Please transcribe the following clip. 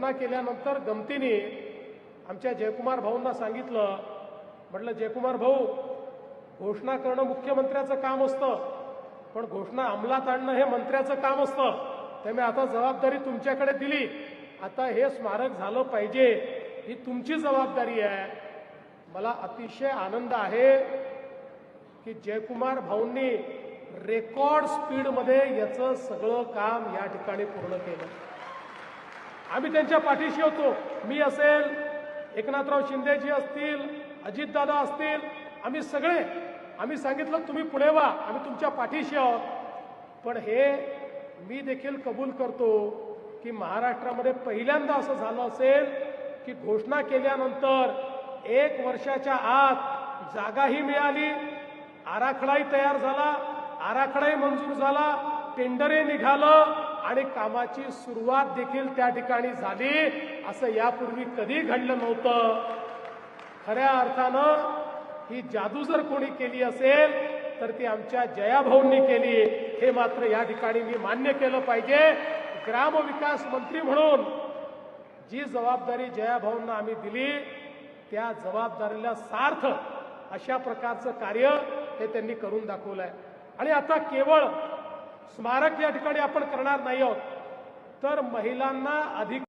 घोषणा केल्यानंतर गमतीने आमच्या जयकुमार भाऊंना सांगितलं, म्हटलं जयकुमार भाऊ, घोषणा करणं मुख्यमंत्र्याचं काम असतं, पण घोषणा अंमलात आणणं हे मंत्र्याचं काम असतं. त्यामुळे आता जबाबदारी तुमच्याकडे दिली. आता हे स्मारक झालं पाहिजे, ही तुमची जबाबदारी आहे. मला अतिशय आनंद आहे की जयकुमार भाऊंनी रेकॉर्ड स्पीडमध्ये याचं सगळं काम या ठिकाणी पूर्ण केलं. आम्ही त्यांच्या पाठीशी होतो. मी असेल, एकनाथराव शिंदेजी असतील, अजितदादा असतील, आम्ही सगळे आम्ही सांगितलं तुम्ही पुढे व्हा, आम्ही तुमच्या पाठीशी आहोत. पण हे मी देखील कबूल करतो की महाराष्ट्रामध्ये पहिल्यांदा असं झालं असेल की घोषणा केल्यानंतर 1 वर्षाच्या आत जागाही मिळाली, आराखडाही तयार झाला, आराखडाही मंजूर झाला, टेंडरही निघालं आणि कामाची सुरुवात देखील त्या ठिकाणी झाली. असं यापूर्वी कधी घडलं नव्हतं. खऱ्या अर्थानं ही जादू जर कोणी केली असेल तर ती आमच्या जयाभाऊंनी केली, हे मात्र या ठिकाणी मी मान्य केलं पाहिजे. ग्रामविकास मंत्री म्हणून जी जबाबदारी जयाभाऊंना आम्ही दिली, त्या जबाबदारीला सार्थ अशा प्रकारचं कार्य हे त्यांनी करून दाखवलंय. आणि आता केवळ स्मारक या ठिकाणी आपण करणार नाही आहोत, तर महिलांना अधिक